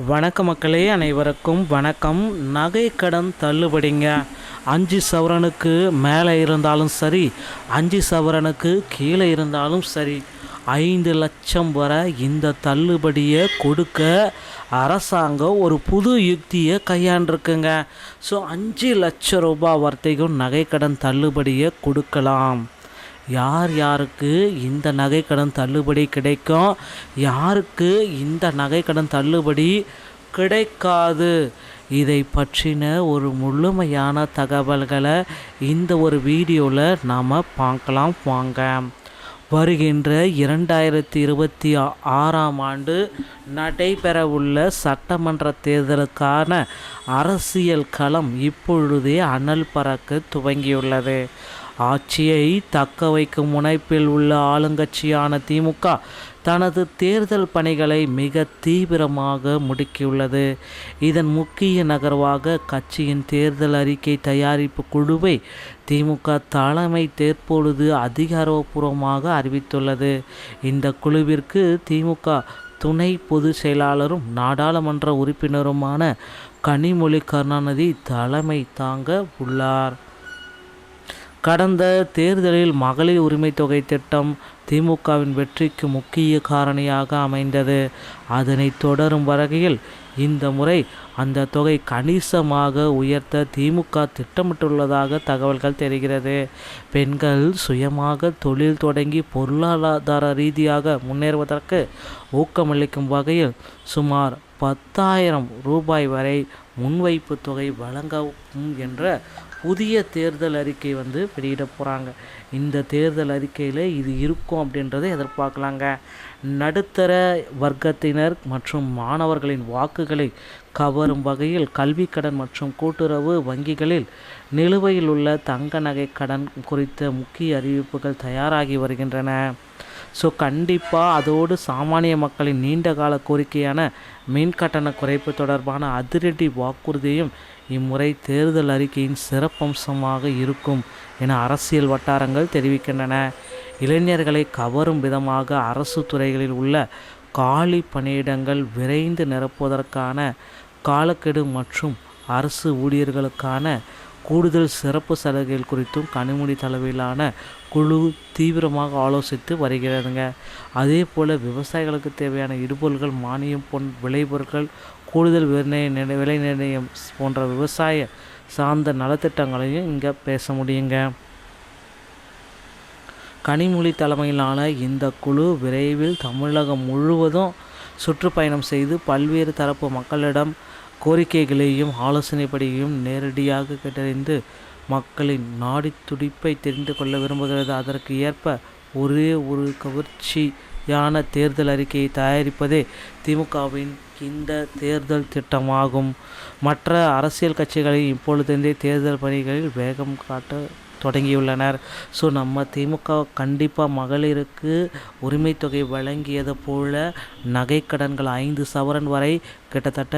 வணக்க மக்களே, அனைவருக்கும் வணக்கம். நகை கடன் தள்ளுபடிங்க. 5 சவரனுக்கு மேலே இருந்தாலும் சரி, 5 சவரனுக்கு கீழே இருந்தாலும் சரி, 5 லட்சம் வரை இந்த தள்ளுபடியை கொடுக்க அரசாங்கம் ஒரு புது யுக்தியை கையாண்டிருக்குங்க. ஸோ 5 லட்சம் ரூபாய் வரைக்கும் நகை கடன் தள்ளுபடியை கொடுக்கலாம். யார் யாருக்கு இந்த நகைக்கடன் தள்ளுபடி கிடைக்கும், யாருக்கு இந்த நகைக்கடன் தள்ளுபடி கிடைக்காது, இதை பற்றின ஒரு முழுமையான தகவல்களை இந்த ஒரு வீடியோவில் நாம் பார்க்கலாம் வாங்க. வருகின்ற 2026ஆம் ஆண்டு நடைபெறவுள்ள சட்டமன்ற தேர்தலுக்கான அரசியல் களம் இப்பொழுதே அனல் பறக்க துவங்கியுள்ளது. ஆட்சியை தக்க வைக்கும் முனைப்பில் உள்ள ஆளுங்கட்சியான திமுக தனது தேர்தல் பணிகளை மிக தீவிரமாக முடுக்கியுள்ளது. இதன் முக்கிய நகர்வாக கட்சியின் தேர்தல் அறிக்கை தயாரிப்பு குழுவை திமுக தலைமை தற்பொழுது அதிகாரப்பூர்வமாக அறிவித்துள்ளது. இந்த குழுவிற்கு திமுக துணை பொதுச் செயலாளரும் நாடாளுமன்ற உறுப்பினருமான கனிமொழி கருணாநிதி தலைமை தாங்க உள்ளார். கடந்த தேர்தலில் மகளிர் உரிமை தொகை திட்டம் திமுகவின் வெற்றிக்கு முக்கிய காரணியாக அமைந்தது. அதனை தொடரும் வகையில் இந்த முறை அந்த தொகை கணிசமாக உயர்த்த திமுக திட்டமிட்டுள்ளதாக தகவல்கள் தெரிகிறது. பெண்கள் சுயமாக தொழில் தொடங்கி பொருளாதார ரீதியாக முன்னேறுவதற்கு ஊக்கமளிக்கும் வகையில் சுமார் 10,000 ரூபாய் வரை முன்வைப்பு தொகை வழங்கவும் என்ற புதிய தேர்தல் அறிக்கை வெளியிட போகிறாங்க. இந்த தேர்தல் அறிக்கையில் இது இருக்கும் அப்படின்றத எதிர்பார்க்கலாங்க. நடுத்தர வர்க்கத்தினர் மற்றும் மாணவர்களின் வாக்குகளை கவரும் வகையில் கல்வி கடன் மற்றும் கூட்டுறவு வங்கிகளில் நிலுவையில் உள்ள தங்க நகை கடன் குறித்த முக்கிய அறிவிப்புகள் தயாராகி வருகின்றன. ஸோ கண்டிப்பாக அதோடு சாமானிய மக்களின் நீண்டகால கோரிக்கையான மின் கட்டண குறைப்பு தொடர்பான அதிரடி வாக்குறுதியும் இம்முறை தேர்தல் அறிக்கையின் சிறப்பம்சமாக இருக்கும் என அரசியல் வட்டாரங்கள் தெரிவிக்கின்றன. இளைஞர்களை கவரும் விதமாக அரசு துறைகளில் உள்ள காலி பணியிடங்கள் விரைந்து நிரப்புவதற்கான காலக்கெடு மற்றும் அரசு ஊழியர்களுக்கான கூடுதல் சிறப்பு சலுகைகள் குறித்தும் கனிமொழி தலைமையிலான குழு தீவிரமாக ஆலோசித்து வருகிறதுங்க. அதே போல் விவசாயிகளுக்கு தேவையான இடுபொருள்கள் மானியம் விளைபொருட்கள் கூடுதல் விலை நிர்ணயம் போன்ற விவசாய சார்ந்த நலத்திட்டங்களையும் இங்கே பேச முடியுங்க. கனிமொழி தலைமையிலான இந்த குழு விரைவில் தமிழகம் முழுவதும் சுற்றுப்பயணம் செய்து பல்வேறு தரப்பு மக்களிடம் கோரிக்கைகளையும் ஆலோசனைப்படியும் நேரடியாக கேட்டறிந்து மக்களின் நாடி துடிப்பை தெரிந்து கொள்ள விரும்புகிறது. அதற்கு ஏற்ப ஒரே ஒரு கவர்ச்சியான தேர்தல் அறிக்கையை தயாரிப்பதே திமுகவின் இந்த தேர்தல் திட்டமாகும். மற்ற அரசியல் கட்சிகளை இப்பொழுதே தேர்தல் பணிகளில் வேகம் காட்ட தொடங்கியுள்ளனர். ஸோ நம்ம திமுக கண்டிப்பாக மகளிருக்கு உரிமை தொகை வழங்கியது போல நகைக்கடன்கள் 5 சவரன் வரை கிட்டத்தட்ட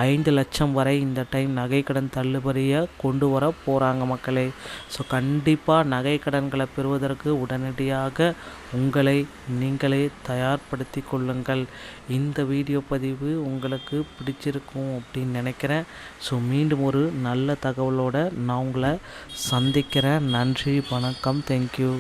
5 லட்சம் வரை இந்த டைம் நகைக்கடன் தள்ளுபடியை கொண்டு வர போகிறாங்க மக்களே. ஸோ கண்டிப்பாக நகைக்கடன்களை பெறுவதற்கு உடனடியாக உங்களை நீங்களே தயார்படுத்தி கொள்ளுங்கள். இந்த வீடியோ பதிவு உங்களுக்கு பிடிச்சிருக்கும் அப்படின்னு நினைக்கிறேன். ஸோ மீண்டும் ஒரு நல்ல தகவலோடு நான் உங்களை சந்திக்கிறேன். நன்றி, வணக்கம், தேங்க்யூ.